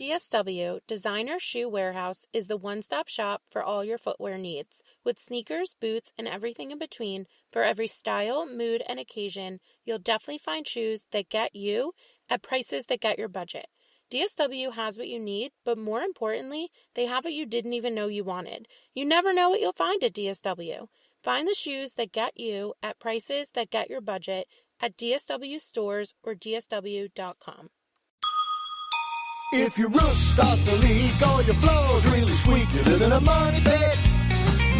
DSW, Designer Shoe Warehouse, is the one-stop shop for all your footwear needs. With sneakers, boots, and everything in between, for every style, mood, and occasion, you'll definitely find shoes that get you at prices that get your budget. DSW has what you need, but more importantly, they have what you didn't even know you wanted. You never know what you'll find at DSW. Find the shoes that get you at prices that get your budget at DSW stores or DSW.com. If your roof starts to leak or your floor's really squeaky, live in a money pit.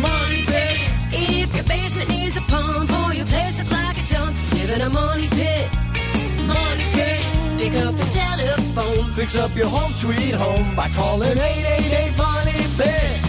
Money pit. If your basement needs a pump or your place looks like a dump, live in a money pit. Money pit. Pick up the telephone. Fix up your home sweet home by calling 888 Money Pit.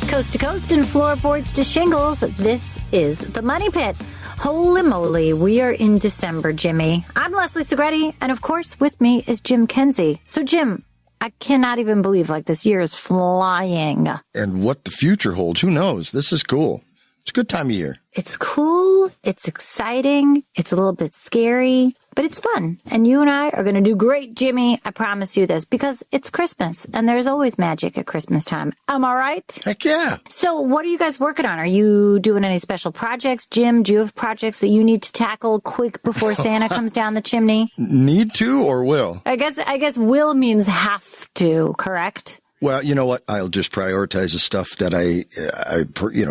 Coast to coast and floorboards to shingles, this is the Money Pit. Holy moly, we are in December, Jimmy. I'm Leslie Segretti, and of course, with me is Jim Kenzie. So, Jim, I cannot even believe, this year is flying. And what the future holds, who knows? This is cool. It's a good time of year. It's cool, it's exciting, it's a little bit scary, but it's fun. And you and I are going to do great, Jimmy. I promise you this, because it's Christmas, and there's always magic at Christmas time. Am I right? Heck yeah. So what are you guys working on? Are you doing any special projects? Jim, do you have projects that you need to tackle quick before Santa comes down the chimney? Need to or will? I guess will means have to, correct? Well, you know what? I'll just prioritize the stuff that I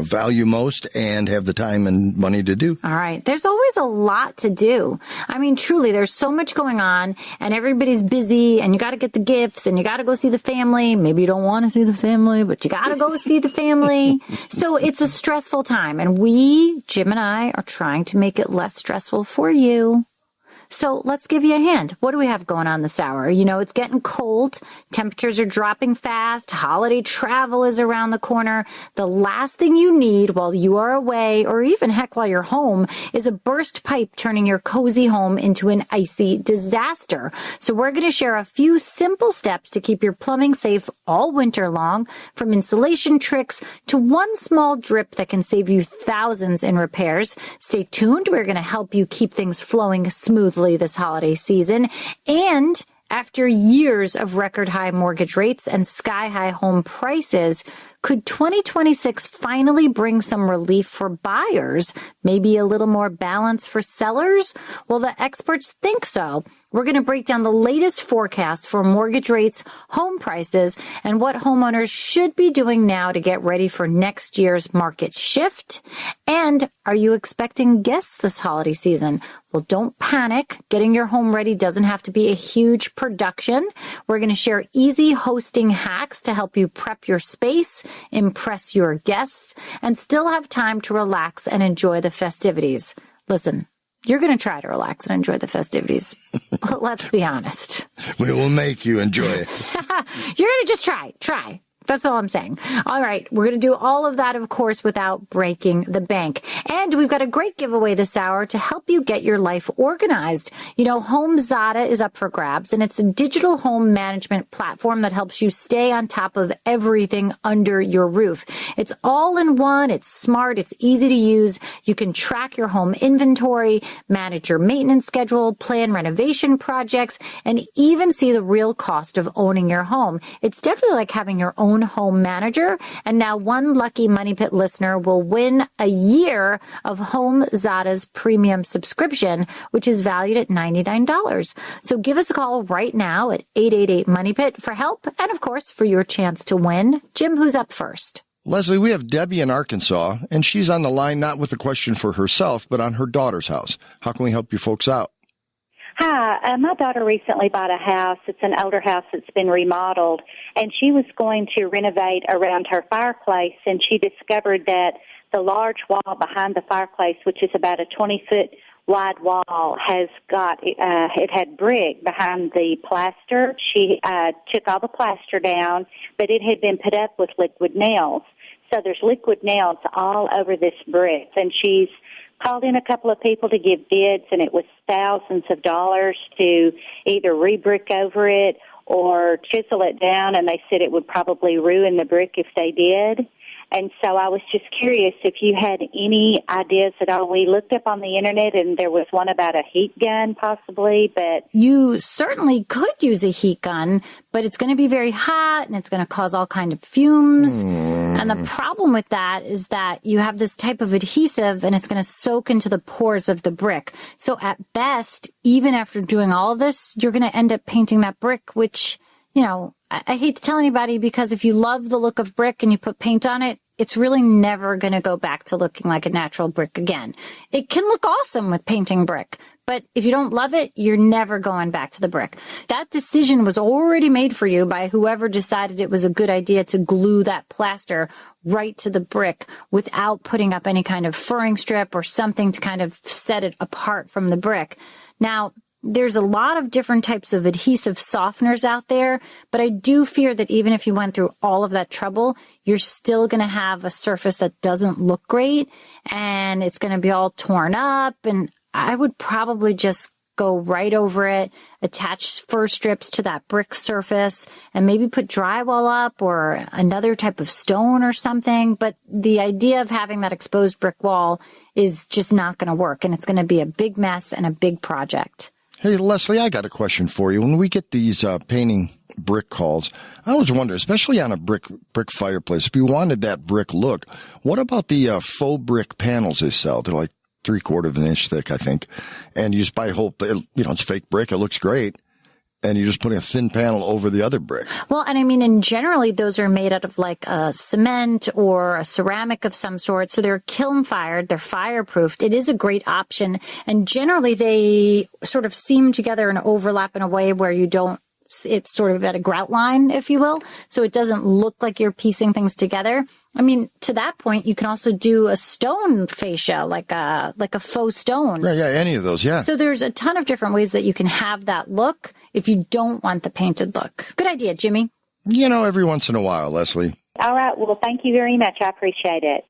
value most and have the time and money to do. All right. There's always a lot to do. I mean, truly, there's so much going on and everybody's busy and you got to get the gifts and you got to go see the family. Maybe you don't want to see the family, but you got to go see the family. So it's a stressful time and we, Jim and I, are trying to make it less stressful for you. So let's give you a hand. What do we have going on this hour? You know, it's getting cold. Temperatures are dropping fast. Holiday travel is around the corner. The last thing you need while you are away, or even heck while you're home, is a burst pipe turning your cozy home into an icy disaster. So we're going to share a few simple steps to keep your plumbing safe all winter long, from insulation tricks to one small drip that can save you thousands in repairs. Stay tuned. We're going to help you keep things flowing smoothly this holiday season. And after years of record high mortgage rates and sky high home prices, could 2026 finally bring some relief for buyers? Maybe a little more balance for sellers? Well, the experts think so. We're going to break down the latest forecasts for mortgage rates, home prices, and what homeowners should be doing now to get ready for next year's market shift. And are you expecting guests this holiday season? Well, don't panic. Getting your home ready doesn't have to be a huge production. We're going to share easy hosting hacks to help you prep your space, impress your guests, and still have time to relax and enjoy the festivities. Listen, you're going to try to relax and enjoy the festivities, but let's be honest. We will make you enjoy it. You're going to just try. That's all I'm saying. All right. We're going to do all of that, of course, without breaking the bank. And we've got a great giveaway this hour to help you get your life organized. You know, Home Zada is up for grabs, and it's a digital home management platform that helps you stay on top of everything under your roof. It's all in one. It's smart. It's easy to use. You can track your home inventory, manage your maintenance schedule, plan renovation projects, and even see the real cost of owning your home. It's definitely like having your own home manager. And now one lucky Money Pit listener will win a year of Home Zada's premium subscription, which is valued at $99. So give us a call right now at 888-MONEY-PIT for help and, of course, for your chance to win. Jim, who's up first? Leslie, we have Debbie in Arkansas, and she's on the line not with a question for herself, but on her daughter's house. How can we help you folks out? Hi, my daughter recently bought a house. It's an older house that's been remodeled, and she was going to renovate around her fireplace, and she discovered that the large wall behind the fireplace, which is about a 20-foot wide wall, has got, it had brick behind the plaster. She took all the plaster down, but it had been put up with liquid nails. So there's liquid nails all over this brick, and she's called in a couple of people to give bids, and it was thousands of dollars to either re-brick over it or chisel it down, and they said it would probably ruin the brick if they did. And so I was just curious if you had any ideas at all. We looked up on the internet, and there was one about a heat gun possibly, but... You certainly could use a heat gun, but it's going to be very hot, and it's going to cause all kinds of fumes. And the problem with that is that you have this type of adhesive, and it's going to soak into the pores of the brick. So at best, even after doing all of this, you're going to end up painting that brick, which, you know, I hate to tell anybody, because if you love the look of brick and you put paint on it, it's really never going to go back to looking like a natural brick again. It can look awesome with painting brick, but if you don't love it, you're never going back to the brick. That decision was already made for you by whoever decided it was a good idea to glue that plaster right to the brick without putting up any kind of furring strip or something to kind of set it apart from the brick. Now, there's a lot of different types of adhesive softeners out there, but I do fear that even if you went through all of that trouble, you're still going to have a surface that doesn't look great, and it's going to be all torn up. And I would probably just go right over it, attach fur strips to that brick surface, and maybe put drywall up or another type of stone or something. But the idea of having that exposed brick wall is just not going to work, and it's going to be a big mess and a big project. Hey, Leslie, I got a question for you. When we get these painting brick calls, I always wonder, especially on a brick fireplace, if you wanted that brick look, what about the faux brick panels they sell? They're like 3/4 of an inch thick, I think. And you just buy a whole, it's fake brick. It looks great. And you're just putting a thin panel over the other brick. Well, and I mean, and generally those are made out of like a cement or a ceramic of some sort. So they're kiln fired, they're fireproofed. It is a great option. And generally they sort of seam together and overlap in a way where you don't, it's sort of at a grout line, if you will. So it doesn't look like you're piecing things together. I mean, to that point, you can also do a stone fascia, like a faux stone. Yeah, any of those, yeah. So there's a ton of different ways that you can have that look if you don't want the painted look. Good idea, Jimmy. Every once in a while, Leslie. All right. Well, thank you very much. I appreciate it.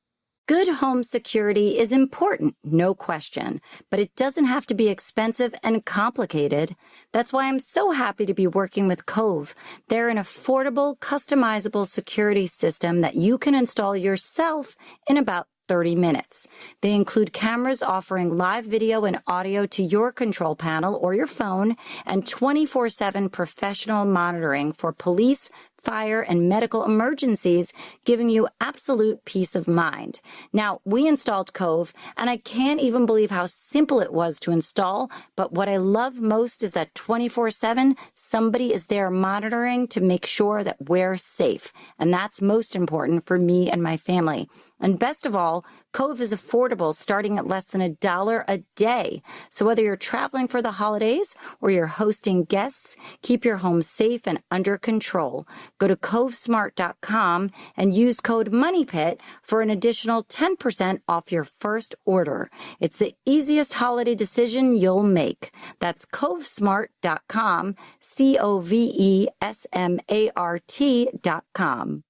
Good home security is important, no question, but it doesn't have to be expensive and complicated. That's why I'm so happy to be working with Cove. They're an affordable, customizable security system that you can install yourself in about 30 minutes. They include cameras offering live video and audio to your control panel or your phone, and 24/7 professional monitoring for police, fire, and medical emergencies, giving you absolute peace of mind. Now, we installed Cove, and I can't even believe how simple it was to install, but what I love most is that 24/7, somebody is there monitoring to make sure that we're safe, and that's most important for me and my family. And best of all, Cove is affordable, starting at less than $1 a day. So whether you're traveling for the holidays or you're hosting guests, keep your home safe and under control. Go to covesmart.com and use code MONEYPIT for an additional 10% off your first order. It's the easiest holiday decision you'll make. That's covesmart.com, covesmart.com.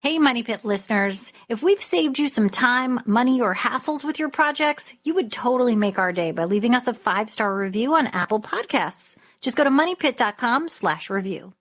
Hey, Money Pit listeners, if we've saved you some time, money, or hassles with your projects, you would totally make our day by leaving us a 5-star review on Apple Podcasts. Just go to moneypit.com/review.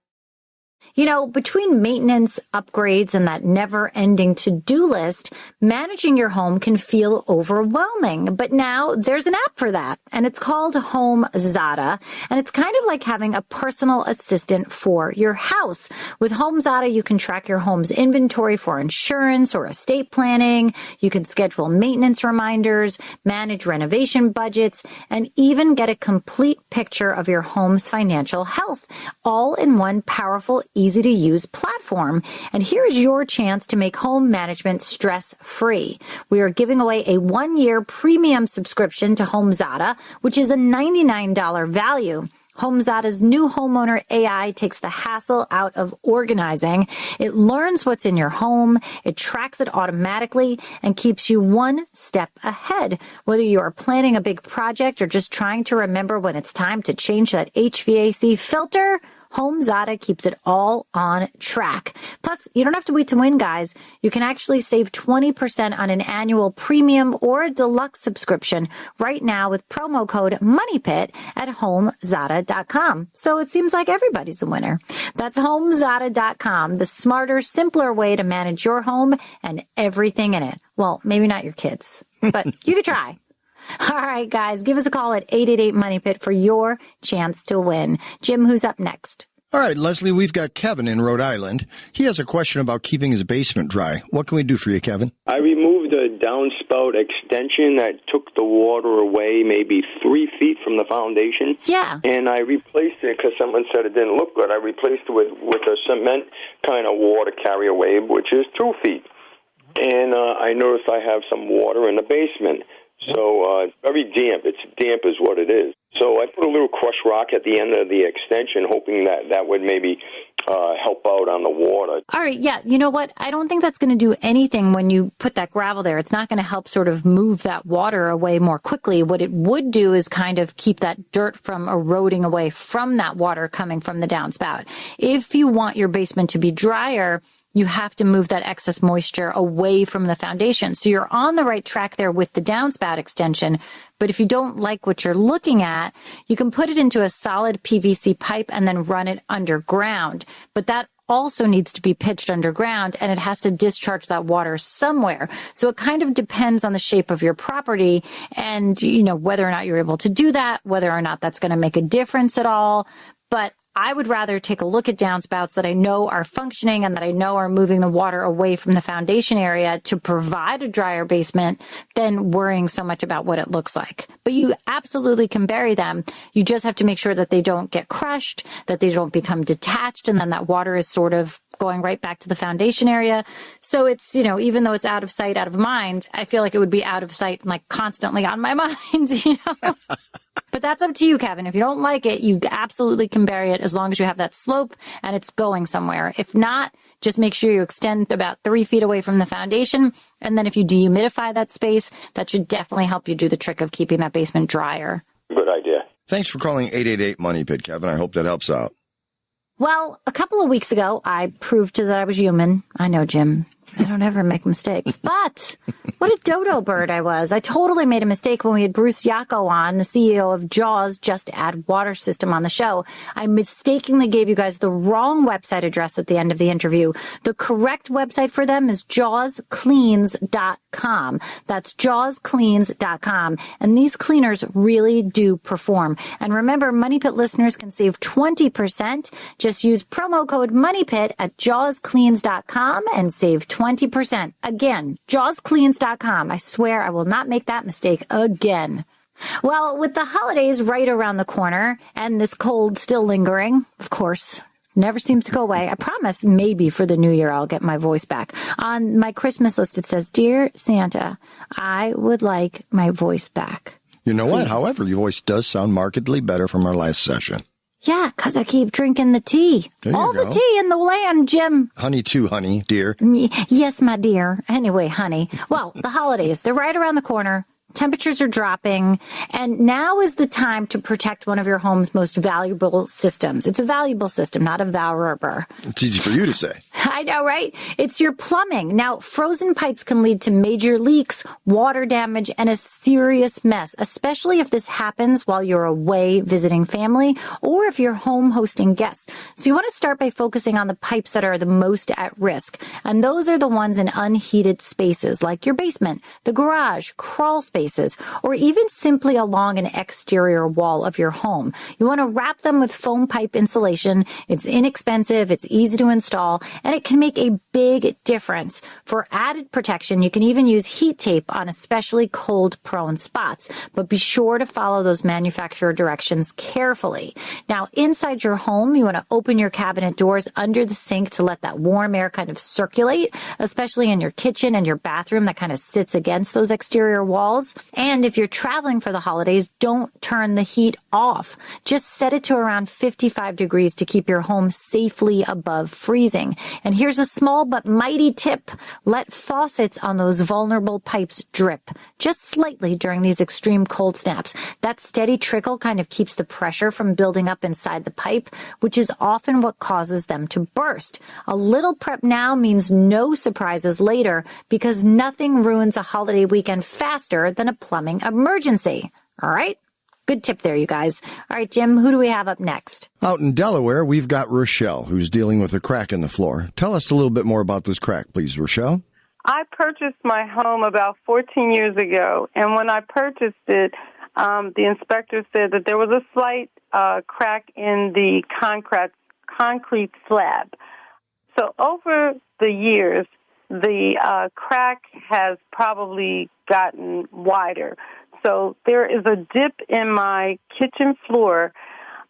Between maintenance, upgrades, and that never-ending to-do list, managing your home can feel overwhelming. But now there's an app for that, and it's called HomeZada, and it's kind of like having a personal assistant for your house. With HomeZada, you can track your home's inventory for insurance or estate planning. You can schedule maintenance reminders, manage renovation budgets, and even get a complete picture of your home's financial health, all in one powerful, easy-to-use platform. And here is your chance to make home management stress-free. We are giving away a 1-year premium subscription to HomeZada, which is a $99 value. HomeZada's new homeowner AI takes the hassle out of organizing. It learns what's in your home, it tracks it automatically, and keeps you one step ahead. Whether you are planning a big project or just trying to remember when it's time to change that HVAC filter, Home Zada keeps it all on track. Plus, you don't have to wait to win, guys. You can actually save 20% on an annual premium or a deluxe subscription right now with promo code MONEYPIT at homezada.com. So it seems like everybody's a winner. That's homezada.com, the smarter, simpler way to manage your home and everything in it. Well, maybe not your kids, but you could try. All right, guys, give us a call at 888-MONEYPIT for your chance to win. Jim, who's up next? All right, Leslie, we've got Kevin in Rhode Island. He has a question about keeping his basement dry. What can we do for you, Kevin? I removed a downspout extension that took the water away maybe 3 feet from the foundation. Yeah. And I replaced it because someone said it didn't look good. I replaced it with a cement kind of water carrier wave, which is 2 feet. And I noticed I have some water in the basement. So it's very damp. It's damp is what it is. So I put a little crushed rock at the end of the extension, hoping that would maybe help out on the water. All right, yeah. You know what? I don't think that's going to do anything when you put that gravel there. It's not going to help sort of move that water away more quickly. What it would do is kind of keep that dirt from eroding away from that water coming from the downspout. If you want your basement to be drier, you have to move that excess moisture away from the foundation. So you're on the right track there with the downspout extension. But if you don't like what you're looking at, you can put it into a solid PVC pipe and then run it underground. But that also needs to be pitched underground, and it has to discharge that water somewhere. So it kind of depends on the shape of your property and, you know, whether or not you're able to do that, whether or not that's going to make a difference at all. But I would rather take a look at downspouts that I know are functioning and that I know are moving the water away from the foundation area to provide a drier basement than worrying so much about what it looks like. But you absolutely can bury them. You just have to make sure that they don't get crushed, that they don't become detached, and then that water is sort of going right back to the foundation area. So it's, you know, even though it's out of sight, out of mind, I feel like it would be out of sight and like constantly on my mind, you know? But that's up to you, Kevin. If you don't like it, you absolutely can bury it as long as you have that slope and it's going somewhere. If not, just make sure you extend about 3 feet away from the foundation. And then if you dehumidify that space, that should definitely help you do the trick of keeping that basement drier. Good idea. Thanks for calling 888-MONEYPIT, Kevin. I hope that helps out. Well, a couple of weeks ago, I proved that I was human. I know, Jim. I don't ever make mistakes. But what a dodo bird I was. I totally made a mistake when we had Bruce Yacco on, the CEO of Jaws Just Add Water System, on the show. I mistakenly gave you guys the wrong website address at the end of the interview. The correct website for them is jawscleans.com. That's jawscleans.com. And these cleaners really do perform. And remember, Money Pit listeners can save 20%. Just use promo code MONEYPIT at jawscleans.com and save 20%. Again, jawscleans.com. I swear I will not make that mistake again. Well, with the holidays right around the corner and this cold still lingering, of course, never seems to go away. I promise maybe for the new year I'll get my voice back. On my Christmas list it says, "Dear Santa, I would like my voice back." You know what? Please. However, your voice does sound markedly better from our last session. Yeah, 'cause I keep drinking the tea. There you All go. the tea in the land, Jim. Honey too, honey, dear. Yes, my dear. Anyway, honey. Well, the holidays, they're right around the corner. Temperatures are dropping, and now is the time to protect one of your home's most valuable systems. It's a valuable system, not a valuable. It's easy for you to say. I know, right? It's your plumbing. Now, frozen pipes can lead to major leaks, water damage, and a serious mess, especially if this happens while you're away visiting family or if you're home hosting guests. So you want to start by focusing on the pipes that are the most at risk. And those are the ones in unheated spaces like your basement, the garage, crawl spaces, or even simply along an exterior wall of your home. You want to wrap them with foam pipe insulation. It's inexpensive, it's easy to install, and it can make a big difference. For added protection, you can even use heat tape on especially cold-prone spots, but be sure to follow those manufacturer directions carefully. Now, inside your home, you want to open your cabinet doors under the sink to let that warm air kind of circulate, especially in your kitchen and your bathroom that kind of sits against those exterior walls. And if you're traveling for the holidays, don't turn the heat off. Just set it to around 55 degrees to keep your home safely above freezing. And here's a small but mighty tip. Let faucets on those vulnerable pipes drip just slightly during these extreme cold snaps. That steady trickle kind of keeps the pressure from building up inside the pipe, which is often what causes them to burst. A little prep now means no surprises later, because nothing ruins a holiday weekend faster than a plumbing emergency. All right? Good tip there, you guys. All right, Jim, who do we have up next? Out in Delaware, we've got Rochelle, who's dealing with a crack in the floor. Tell us a little bit more about this crack, please, Rochelle. I purchased my home about 14 years ago, and when I purchased it, the inspector said that there was a slight crack in the concrete slab. So over the years, the crack has probably gotten wider. So there is a dip in my kitchen floor.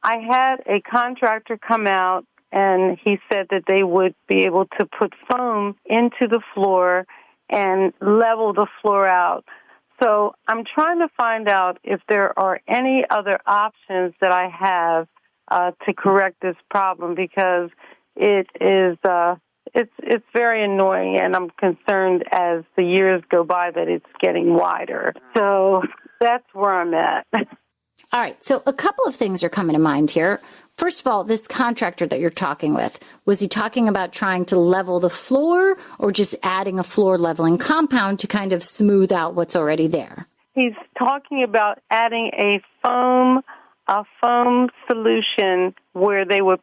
I had a contractor come out, and he said that they would be able to put foam into the floor and level the floor out. So I'm trying to find out if there are any other options that I have to correct this problem, because it is it's very annoying, and I'm concerned as the years go by that it's getting wider. So that's where I'm at. All right. So a couple of things are coming to mind here. First of all, this contractor that you're talking with, was he talking about trying to level the floor or just adding a floor leveling compound to kind of smooth out what's already there? He's talking about adding a foam solution where they would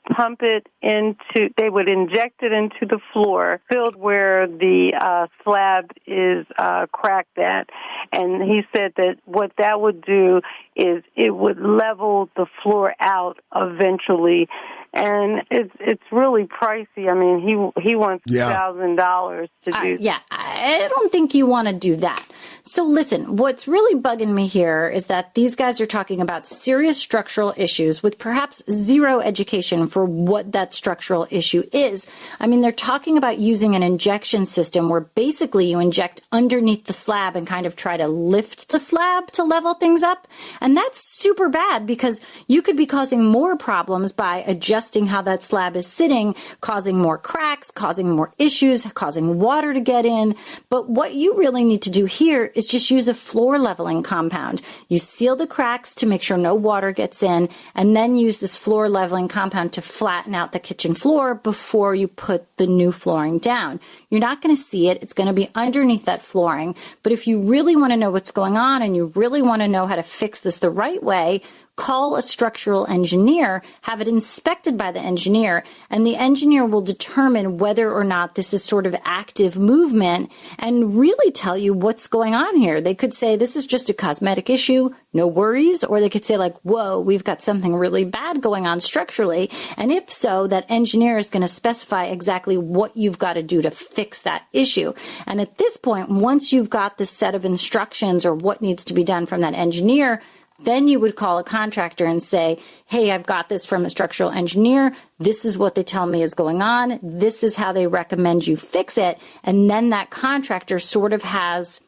they would inject it into the floor, filled where the slab is cracked at. And he said that what that would do is it would level the floor out eventually. And it's really pricey. I mean, he wants $1,000 to do. Yeah, I don't think you want to do that. So listen, what's really bugging me here is that these guys are talking about serious structural issues with perhaps zero education for what that structural issue is. I mean, they're talking about using an injection system where basically you inject underneath the slab and kind of try to lift the slab to level things up. And that's super bad, because you could be causing more problems by adjusting how that slab is sitting, causing more cracks, causing more issues, causing water to get in. But what you really need to do here is just use a floor leveling compound. You seal the cracks to make sure no water gets in, and then use this floor leveling compound to flatten out the kitchen floor before you put the new flooring down. You're not going to see it. It's going to be underneath that flooring. But if you really want to know what's going on and you really want to know how to fix this the right way, call a structural engineer, have it inspected by the engineer, and the engineer will determine whether or not this is sort of active movement and really tell you what's going on here. They could say this is just a cosmetic issue, no worries, or they could say like, whoa, we've got something really bad going on structurally. And if so, that engineer is going to specify exactly what you've got to do to fix that issue. And at this point, once you've got this set of instructions or what needs to be done from that engineer, then you would call a contractor and say, hey, I've got this from a structural engineer. This is what they tell me is going on. This is how they recommend you fix it. And then that contractor sort of has,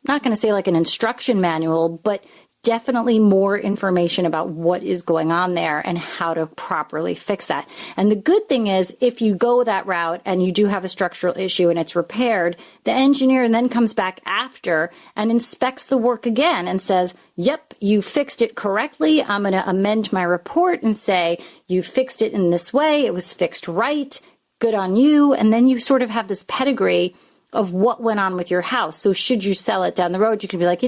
not going to say like an instruction manual, but definitely more information about what is going on there and how to properly fix that. And the good thing is, if you go that route and you do have a structural issue and it's repaired, the engineer then comes back after and inspects the work again and says, yep, you fixed it correctly. I'm going to amend my report and say, you fixed it in this way. It was fixed right. Good on you. And then you sort of have this pedigree of what went on with your house. So should you sell it down the road, you can be like,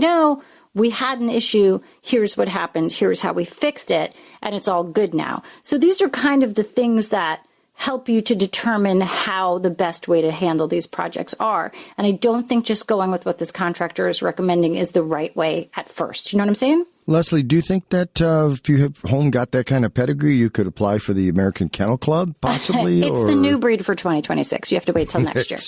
we had an issue, here's what happened, here's how we fixed it, and it's all good now. So these are kind of the things that help you to determine how the best way to handle these projects are. And I don't think just going with what this contractor is recommending is the right way at first. You know what I'm saying? Leslie, do you think that if your home got that kind of pedigree, you could apply for the American Kennel Club, possibly? It's the new breed for 2026. You have to wait till next year.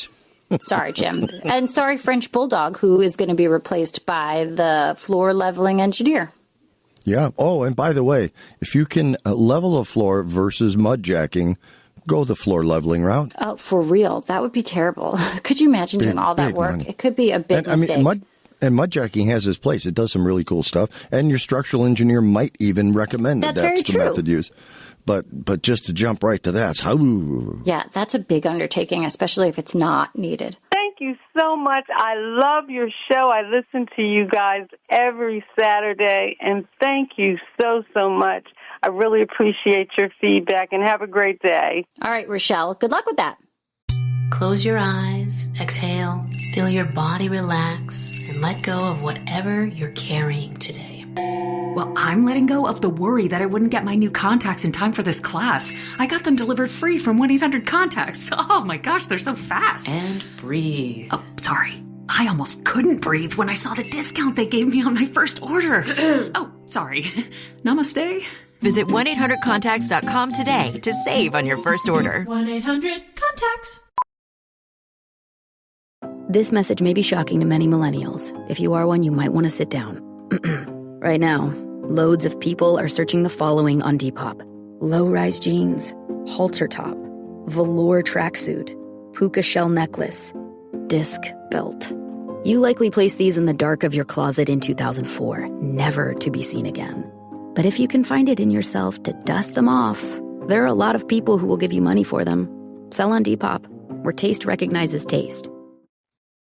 Sorry, Jim. And sorry, French Bulldog, who is going to be replaced by the floor leveling engineer. Yeah. Oh, and by the way, if you can level a floor versus mud jacking, go the floor leveling route. Oh, for real. That would be terrible. Could you imagine doing all that work? Money. It could be a big mistake. Mud jacking has its place. It does some really cool stuff. And your structural engineer might even recommend that's very the true. method used. But just to jump right to that, Yeah, that's a big undertaking, especially if it's not needed. Thank you so much. I love your show. I listen to you guys every Saturday, and thank you so much. I really appreciate your feedback, and have a great day. All right, Rochelle, good luck with that. Close your eyes, exhale, feel your body relax, and let go of whatever you're carrying today. Well, I'm letting go of the worry that I wouldn't get my new contacts in time for this class. I got them delivered free from 1-800-CONTACTS. Oh my gosh, they're so fast. And breathe. Oh, sorry. I almost couldn't breathe when I saw the discount they gave me on my first order. Oh, sorry. Namaste. Visit 1-800-CONTACTS.com today to save on your first order. 1-800-CONTACTS. This message may be shocking to many millennials. If you are one, you might want to sit down. Right now, loads of people are searching the following on Depop: low-rise jeans, halter top, velour tracksuit, puka shell necklace, disc belt. You likely placed these in the dark of your closet in 2004, never to be seen again. But if you can find it in yourself to dust them off, there are a lot of people who will give you money for them. Sell on Depop, where taste recognizes taste.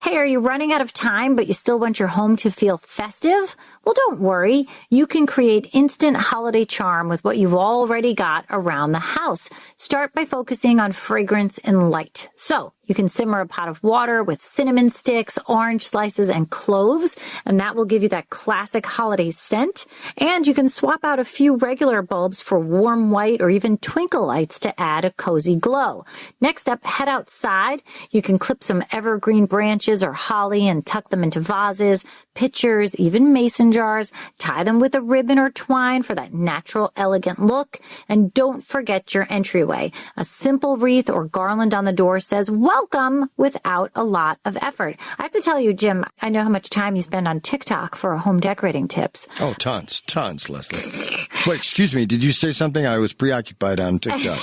Hey, are you running out of time, but you still want your home to feel festive? Well, don't worry. You can create instant holiday charm with what you've already got around the house. Start by focusing on fragrance and light. So you can simmer a pot of water with cinnamon sticks, orange slices, and cloves, and that will give you that classic holiday scent. And you can swap out a few regular bulbs for warm white or even twinkle lights to add a cozy glow. Next up, head outside. You can clip some evergreen branches or holly and tuck them into vases, pitchers, even mason jars. Tie them with a ribbon or twine for that natural, elegant look. And don't forget your entryway. A simple wreath or garland on the door says welcome without a lot of effort. I have to tell you, Jim, I know how much time you spend on TikTok for home decorating tips. Oh, tons, Leslie. Wait, excuse me. Did you say something? I was preoccupied on TikTok.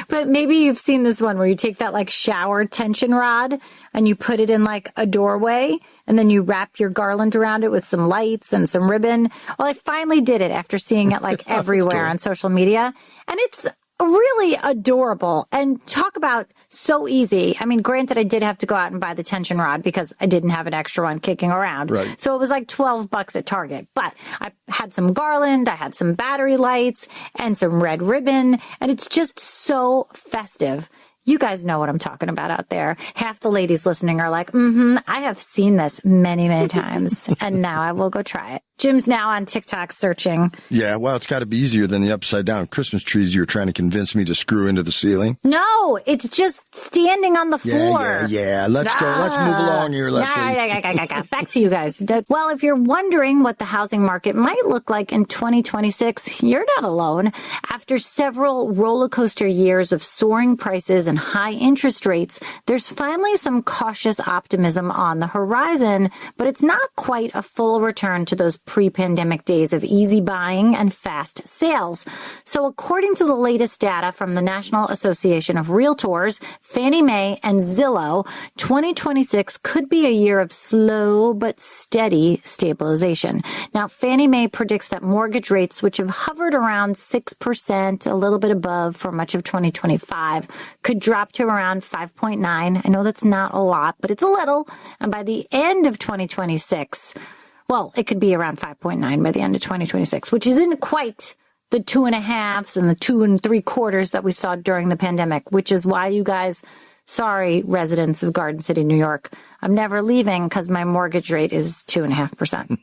But maybe you've seen this one where you take that like shower tension rod and you put it in like a doorway and then you wrap your garland around it with some lights and some ribbon. Well, I finally did it after seeing it like everywhere on social media, and it's really adorable. And talk about so easy. I mean, granted, I did have to go out and buy the tension rod because I didn't have an extra one kicking around. Right. So it was like $12 at Target. But I had some garland, I had some battery lights, and some red ribbon. And it's just so festive. You guys know what I'm talking about out there. Half the ladies listening are like, I have seen this many, many times, and now I will go try it. Jim's now on TikTok searching. Yeah, well, it's got to be easier than the upside down Christmas trees you were trying to convince me to screw into the ceiling. No, it's just standing on the floor. Yeah. Let's go. Let's move along here, Leslie. Back to you guys. Well, if you're wondering what the housing market might look like in 2026, you're not alone. After several roller coaster years of soaring prices and high interest rates, there's finally some cautious optimism on the horizon, but it's not quite a full return to those pre-pandemic days of easy buying and fast sales. So according to the latest data from the National Association of Realtors, Fannie Mae, and Zillow, 2026 could be a year of slow but steady stabilization. Now, Fannie Mae predicts that mortgage rates, which have hovered around 6%, a little bit above for much of 2025, could drop to around 5.9. I know that's not a lot, but it's a little. And by the end of 2026, well, it could be around 5.9 by the end of 2026, which isn't quite the 2.5s and the 2 3/4 that we saw during the pandemic, which is why you guys, sorry, residents of Garden City, New York, I'm never leaving because my mortgage rate is 2.5%.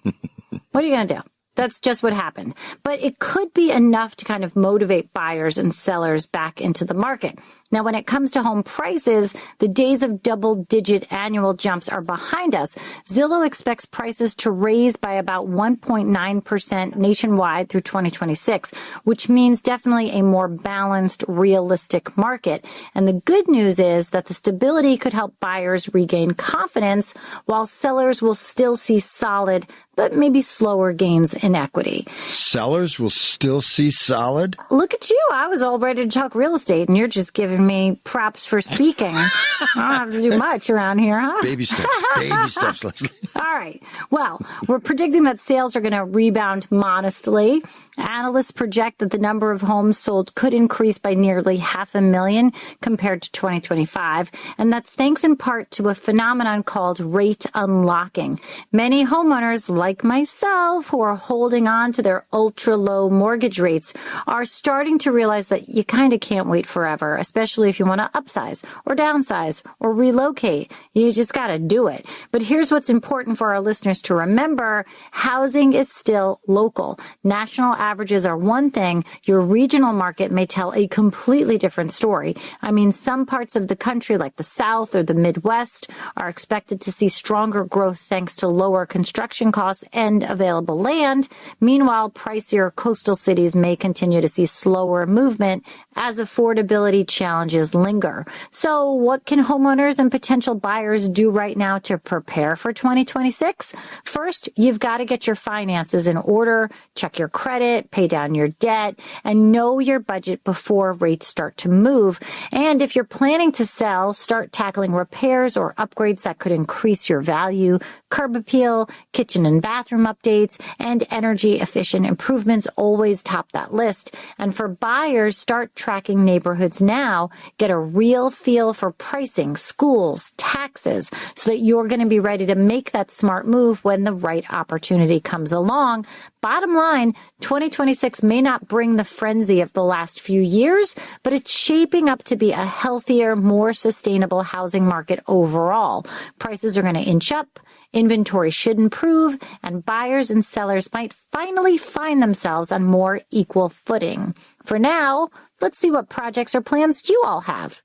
What are you going to do? That's just what happened. But it could be enough to kind of motivate buyers and sellers back into the market. Now, when it comes to home prices, the days of double-digit annual jumps are behind us. Zillow expects prices to raise by about 1.9% nationwide through 2026, which means definitely a more balanced, realistic market. And the good news is that the stability could help buyers regain confidence, while sellers will still see solid but maybe slower gains in equity. Sellers will still see solid? Look at you. I was all ready to talk real estate, and you're just giving me props for speaking. I don't have to do much around here, huh? Baby steps, Leslie. All right. Well, we're predicting that sales are going to rebound modestly. Analysts project that the number of homes sold could increase by nearly 500,000 compared to 2025, and that's thanks in part to a phenomenon called rate unlocking. Many homeowners, like myself, who are holding on to their ultra-low mortgage rates, are starting to realize that you kind of can't wait forever, especially if you want to upsize or downsize or relocate. You just got to do it. But here's what's important for our listeners to remember. Housing is still local. National averages are one thing. Your regional market may tell a completely different story. I mean, some parts of the country, like the South or the Midwest, are expected to see stronger growth thanks to lower construction costs and available land. Meanwhile, pricier coastal cities may continue to see slower movement as affordability challenges linger. So what can homeowners and potential buyers do right now to prepare for 2026? First, you've got to get your finances in order, check your credit, pay down your debt, and know your budget before rates start to move. And if you're planning to sell, start tackling repairs or upgrades that could increase your value. Curb appeal, kitchen and bathroom updates, and energy efficient improvements always top that list. And for buyers, start tracking neighborhoods now. Get a real feel for pricing, schools, taxes, so that you're going to be ready to make that smart move when the right opportunity comes along. Bottom line, 2026 may not bring the frenzy of the last few years, but it's shaping up to be a healthier, more sustainable housing market overall. Prices are going to inch up, inventory should improve, and buyers and sellers might finally find themselves on more equal footing. For now, let's see what projects or plans you all have.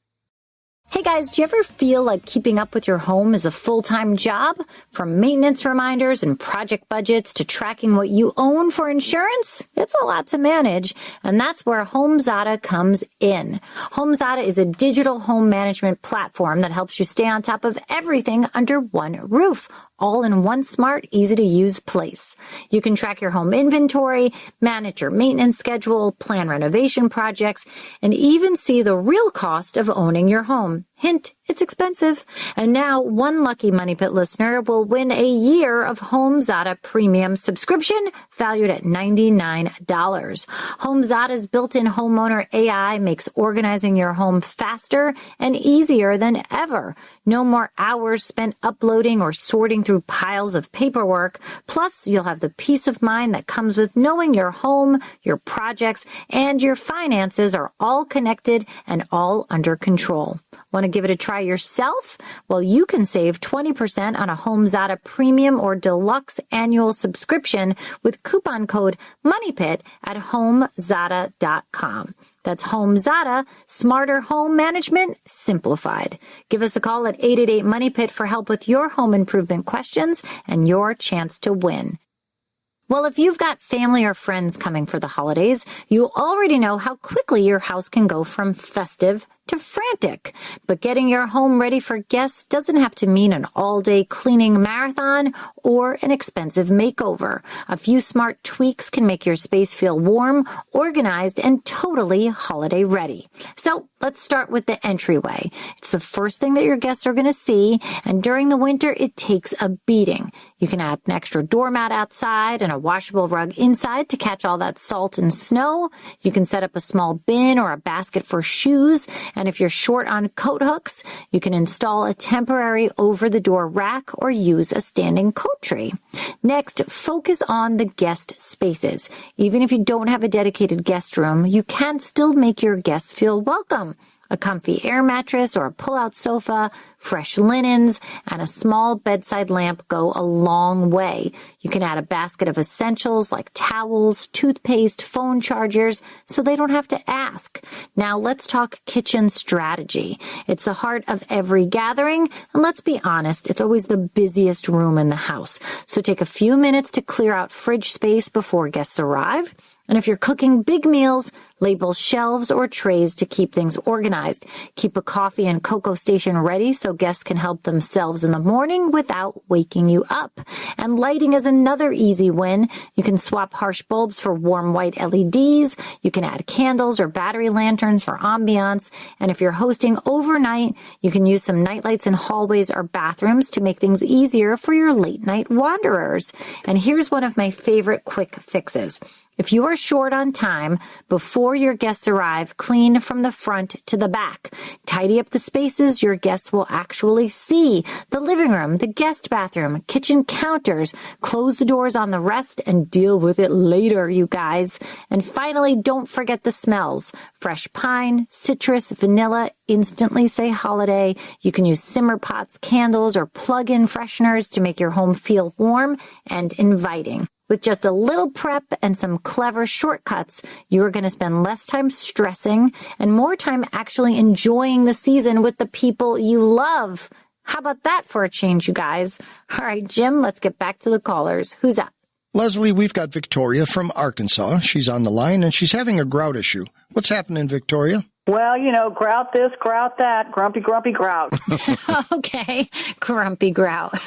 Hey guys, do you ever feel like keeping up with your home is a full-time job? From maintenance reminders and project budgets to tracking what you own for insurance? It's a lot to manage, and that's where HomeZada comes in. HomeZada is a digital home management platform that helps you stay on top of everything under one roof, all in one smart, easy-to-use place. You can track your home inventory, manage your maintenance schedule, plan renovation projects, and even see the real cost of owning your home. Hint, it's expensive. And now one lucky Money Pit listener will win a year of HomeZada premium subscription valued at $99. HomeZada's built-in homeowner AI makes organizing your home faster and easier than ever. No more hours spent uploading or sorting through piles of paperwork. Plus, you'll have the peace of mind that comes with knowing your home, your projects, and your finances are all connected and all under control. Want to give it a try yourself? Well, you can save 20% on a HomeZada premium or deluxe annual subscription with coupon code MONEYPIT at HomeZada.com. That's HomeZada, smarter home management simplified. Give us a call at 888-MONEYPIT for help with your home improvement questions and your chance to win. Well, if you've got family or friends coming for the holidays, you already know how quickly your house can go from festive to frantic. But getting your home ready for guests doesn't have to mean an all-day cleaning marathon or an expensive makeover. A few smart tweaks can make your space feel warm, organized, and totally holiday ready. So let's start with the entryway. It's the first thing that your guests are going to see, and during the winter, it takes a beating. You can add an extra doormat outside and a washable rug inside to catch all that salt and snow. You can set up a small bin or a basket for shoes. And if you're short on coat hooks, you can install a temporary over-the-door rack or use a standing coat tree. Next, focus on the guest spaces. Even if you don't have a dedicated guest room, you can still make your guests feel welcome. A comfy air mattress or a pull-out sofa, fresh linens, and a small bedside lamp go a long way. You can add a basket of essentials like towels, toothpaste, phone chargers, so they don't have to ask. Now let's talk kitchen strategy. It's the heart of every gathering, and let's be honest, it's always the busiest room in the house. So take a few minutes to clear out fridge space before guests arrive. And if you're cooking big meals, Label shelves or trays to keep things organized. Keep a coffee and cocoa station ready so guests can help themselves in the morning without waking you up. And lighting is another easy win. You can swap harsh bulbs for warm white LEDs. You can add candles or battery lanterns for ambiance. And if you're hosting overnight, you can use some nightlights in hallways or bathrooms to make things easier for your late night wanderers. And here's one of my favorite quick fixes. If you are short on time, before your guests arrive, clean from the front to the back. Tidy up the spaces your guests will actually see. The living room, the guest bathroom, kitchen counters. Close the doors on the rest and deal with it later, you guys. And finally, don't forget the smells. Fresh pine, citrus, vanilla, instantly say holiday. You can use simmer pots, candles, or plug-in fresheners to make your home feel warm and inviting. With just a little prep and some clever shortcuts, you are going to spend less time stressing and more time actually enjoying the season with the people you love. How about that for a change, you guys? All right, Jim, let's get back to the callers. Who's up? Leslie, we've got Victoria from Arkansas. She's on the line, and she's having a grout issue. What's happening, Victoria? Well, grout this, grout that, grumpy grout. Okay, grumpy grout.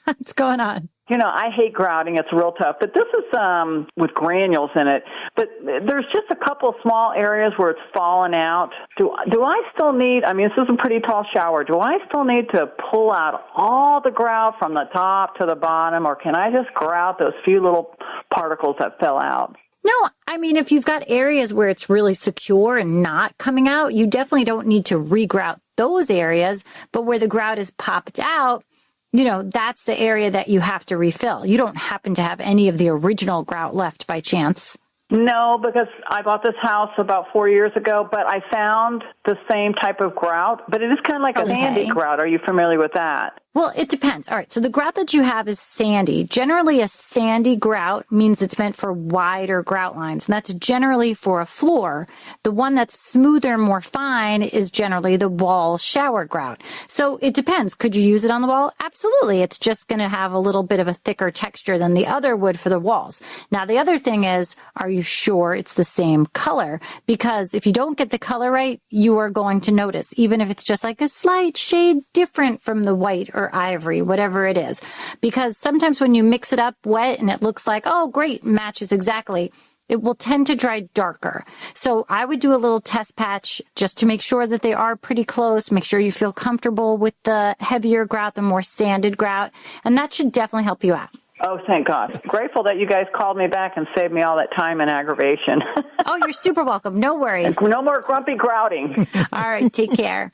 What's going on? I hate grouting. It's real tough. But this is with granules in it. But there's just a couple of small areas where it's fallen out. Do I still need, this is a pretty tall shower. Do I still need to pull out all the grout from the top to the bottom, or can I just grout those few little particles that fell out? No, if you've got areas where it's really secure and not coming out, you definitely don't need to regrout those areas. But where the grout is popped out, that's the area that you have to refill. You don't happen to have any of the original grout left by chance. No, because I bought this house about 4 years ago, but I found the same type of grout, but it is kind of like a sandy grout. Are you familiar with that? Well, it depends. All right. So the grout that you have is sandy. Generally, a sandy grout means it's meant for wider grout lines, and that's generally for a floor. The one that's smoother, more fine is generally the wall shower grout. So it depends. Could you use it on the wall? Absolutely. It's just going to have a little bit of a thicker texture than the other would for the walls. Now, the other thing is, are you sure it's the same color? Because if you don't get the color right, you are going to notice, even if it's just like a slight shade different from the white or ivory, whatever it is. Because sometimes when you mix it up wet and it looks like, oh, great, matches exactly, it will tend to dry darker. So I would do a little test patch just to make sure that they are pretty close. Make sure you feel comfortable with the heavier grout, the more sanded grout, and that should definitely help you out. Oh, thank God. Grateful that you guys called me back and saved me all that time and aggravation. Oh, you're super welcome. No worries. No more grumpy grouting. All right, take care.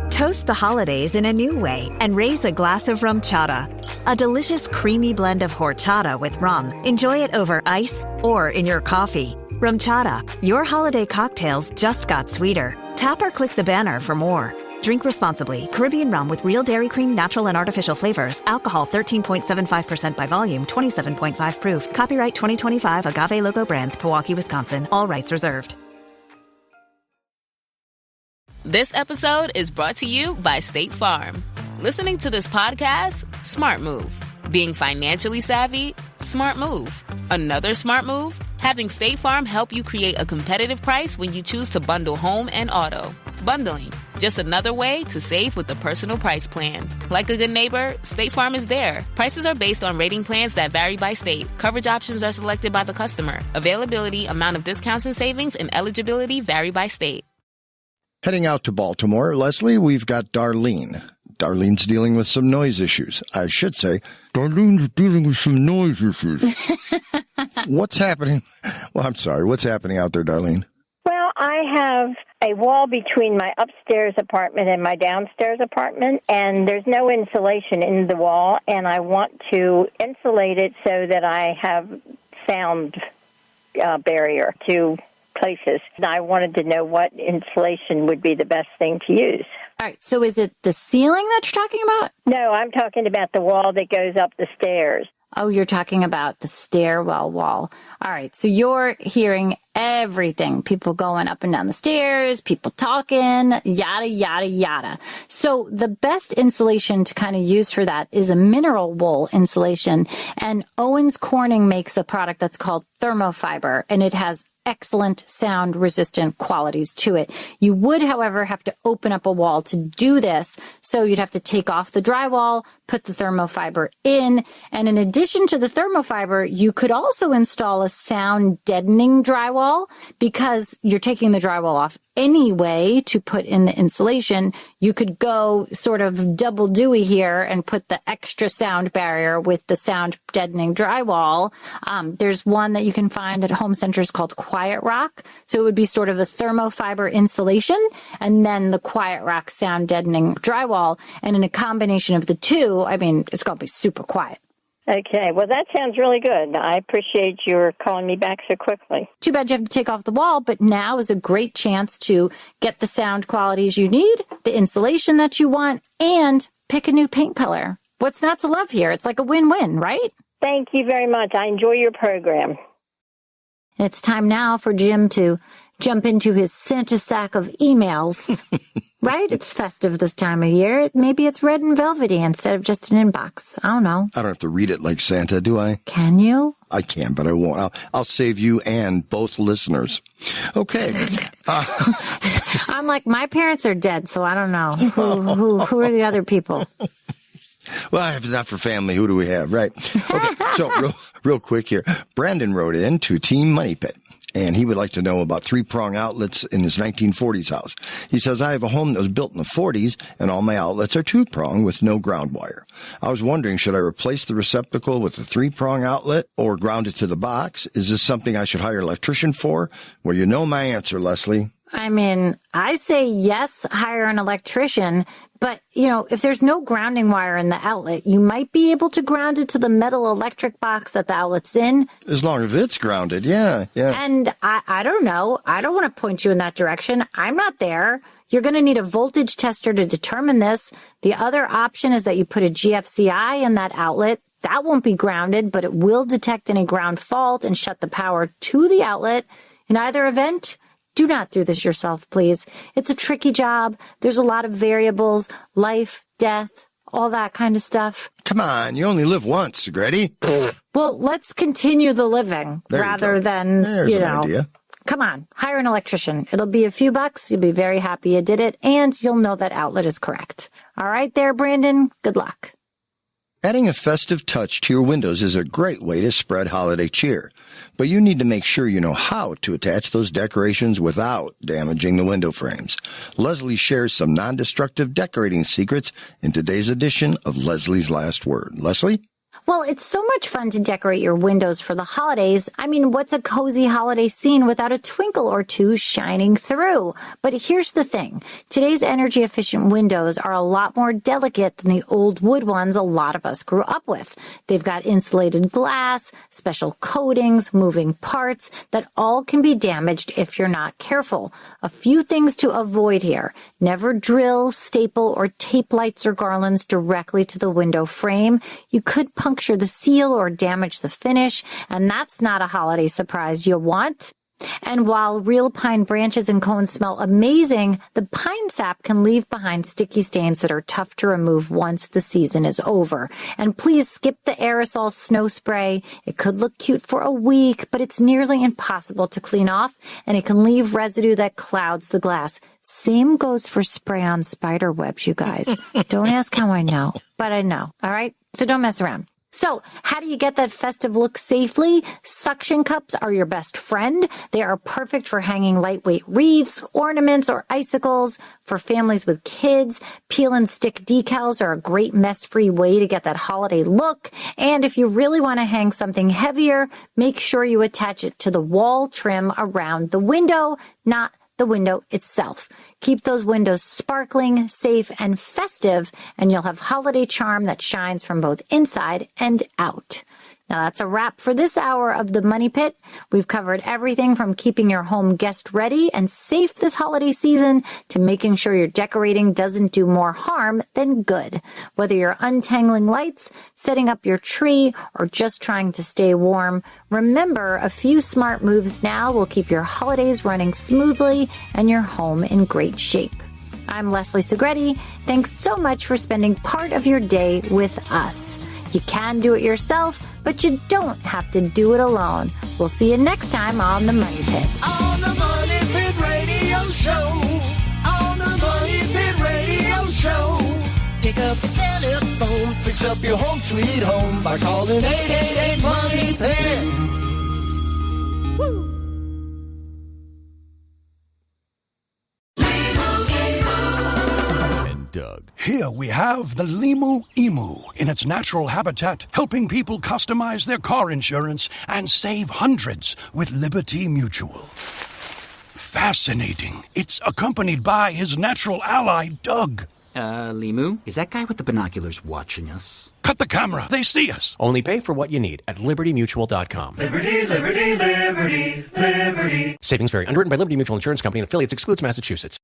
Toast the holidays in a new way and raise a glass of rum chata. A delicious creamy blend of horchata with rum. Enjoy it over ice or in your coffee. Rum chata, your holiday cocktails just got sweeter. Tap or click the banner for more. Drink responsibly. Caribbean rum with real dairy cream, natural and artificial flavors. Alcohol 13.75% by volume, 27.5 proof. Copyright 2025 Agave Logo Brands, Pewaukee, Wisconsin. All rights reserved. This episode is brought to you by State Farm. Listening to this podcast? Smart move. Being financially savvy? Smart move. Another smart move? Having State Farm help you create a competitive price when you choose to bundle home and auto. Bundling, just another way to save with the Personal Price Plan. Like a good neighbor, State Farm is there. Prices are based on rating plans that vary by state. Coverage options are selected by the customer. Availability, amount of discounts and savings, and eligibility vary by state. Heading out to Baltimore, Leslie, we've got Darlene. Darlene's dealing with some noise issues. I should say, Darlene's dealing with some noise issues. What's happening? Well, I'm sorry. What's happening out there, Darlene? Well, I have a wall between my upstairs apartment and my downstairs apartment, and there's no insulation in the wall, and I want to insulate it so that I have sound barrier to places. I wanted to know what insulation would be the best thing to use. All right, so is it the ceiling that you're talking about? No, I'm talking about the wall that goes up the stairs. Oh, you're talking about the stairwell wall. All right, so you're hearing everything. People going up and down the stairs, people talking, yada, yada, yada. So the best insulation to kind of use for that is a mineral wool insulation. And Owens Corning makes a product that's called Thermofiber, and it has excellent sound resistant qualities to it. You would, however, have to open up a wall to do this. So you'd have to take off the drywall, put the thermofiber in, and in addition to the thermofiber, you could also install a sound deadening drywall because you're taking the drywall off anyway to put in the insulation. You could go sort of double Dewey here and put the extra sound barrier with the sound deadening drywall. There's one that you can find at home centers called Quiet Rock. So it would be sort of a thermofiber insulation and then the Quiet Rock sound deadening drywall. And in a combination of the two, I mean, it's going to be super quiet. Okay, well, that sounds really good. I appreciate your calling me back so quickly. Too bad you have to take off the wall, but now is a great chance to get the sound qualities you need, the insulation that you want, and pick a new paint color. What's not to love here? It's like a win-win, right? Thank you very much. I enjoy your program. It's time now for Jim to jump into his Santa sack of emails. Right? It's festive this time of year. Maybe it's red and velvety instead of just an inbox. I don't know. I don't have to read it like Santa, do I? Can you? I can, but I won't. I'll save you and both listeners. Okay. I'm like, my parents are dead, so I don't know. Who are the other people? Well, if it's not for family, who do we have, right? Okay, so real quick here. Brandon wrote in to Team Money Pit, and he would like to know about three-prong outlets in his 1940s house. He says, I have a home that was built in the 40s, and all my outlets are two-prong with no ground wire. I was wondering, should I replace the receptacle with a three-prong outlet or ground it to the box? Is this something I should hire an electrician for? Well, you know my answer, Leslie. I mean, I say yes, hire an electrician, but, you know, if there's no grounding wire in the outlet, you might be able to ground it to the metal electric box that the outlet's in. As long as it's grounded, yeah. And I don't know. I don't want to point you in that direction. I'm not there. You're going to need a voltage tester to determine this. The other option is that you put a GFCI in that outlet. That won't be grounded, but it will detect any ground fault and shut the power to the outlet. In either event, do not do this yourself, please. It's a tricky job. There's a lot of variables, life, death, all that kind of stuff. Come on, you only live once, Segretti. Well, let's continue the living rather than, There's you an know. idea. Come on, hire an electrician. It'll be a few bucks. You'll be very happy you did it, and you'll know that outlet is correct. All right there, Brandon. Good luck. Adding a festive touch to your windows is a great way to spread holiday cheer, but you need to make sure you know how to attach those decorations without damaging the window frames. Leslie shares some non-destructive decorating secrets in today's edition of Leslie's Last Word. Leslie? Well, it's so much fun to decorate your windows for the holidays. I mean, what's a cozy holiday scene without a twinkle or two shining through? But here's the thing. Today's energy-efficient windows are a lot more delicate than the old wood ones a lot of us grew up with. They've got insulated glass, special coatings, moving parts that all can be damaged if you're not careful. A few things to avoid here. Never drill, staple, or tape lights or garlands directly to the window frame. You could puncture the seal or damage the finish, and that's not a holiday surprise you'll want. And while real pine branches and cones smell amazing, the pine sap can leave behind sticky stains that are tough to remove once the season is over. And please skip the aerosol snow spray. It could look cute for a week, but it's nearly impossible to clean off, and it can leave residue that clouds the glass. Same goes for spray-on spider webs, you guys. Don't ask how I know, but I know, all right? So don't mess around. So, how do you get that festive look safely? Suction cups are your best friend. They are perfect for hanging lightweight wreaths, ornaments, or icicles. For families with kids, peel and stick decals are a great mess-free way to get that holiday look. And if you really want to hang something heavier, make sure you attach it to the wall trim around the window, not the window itself. Keep those windows sparkling, safe, and festive, and you'll have holiday charm that shines from both inside and out. Now that's a wrap for this hour of the Money Pit. We've covered everything from keeping your home guest ready and safe this holiday season to making sure your decorating doesn't do more harm than good. Whether you're untangling lights, setting up your tree, or just trying to stay warm, remember a few smart moves now will keep your holidays running smoothly and your home in great shape. I'm Leslie Segretti. Thanks so much for spending part of your day with us. You can do it yourself, but you don't have to do it alone. We'll see you next time on The Money Pit. On the Money Pit Radio Show. On the Money Pit Radio Show. Pick up the telephone. Fix up your home sweet home by calling 888-MONEY-PIT. Woo! Doug. Here we have the Limu Emu in its natural habitat, helping people customize their car insurance and save hundreds with Liberty Mutual. Fascinating. It's accompanied by his natural ally, Doug. Limu, is that guy with the binoculars watching us? Cut the camera. They see us. Only pay for what you need at libertymutual.com. Liberty, liberty, liberty, liberty. Savings vary. Underwritten by Liberty Mutual Insurance Company and affiliates. Excludes Massachusetts.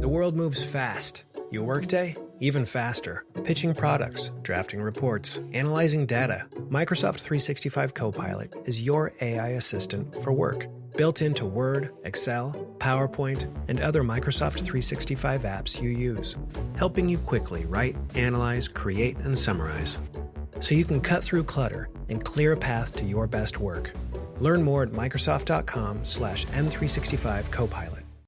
The world moves fast. Your workday, even faster. Pitching products, drafting reports, analyzing data. Microsoft 365 Copilot is your AI assistant for work. Built into Word, Excel, PowerPoint, and other Microsoft 365 apps you use. Helping you quickly write, analyze, create, and summarize. So you can cut through clutter and clear a path to your best work. Learn more at Microsoft.com/M365 Copilot.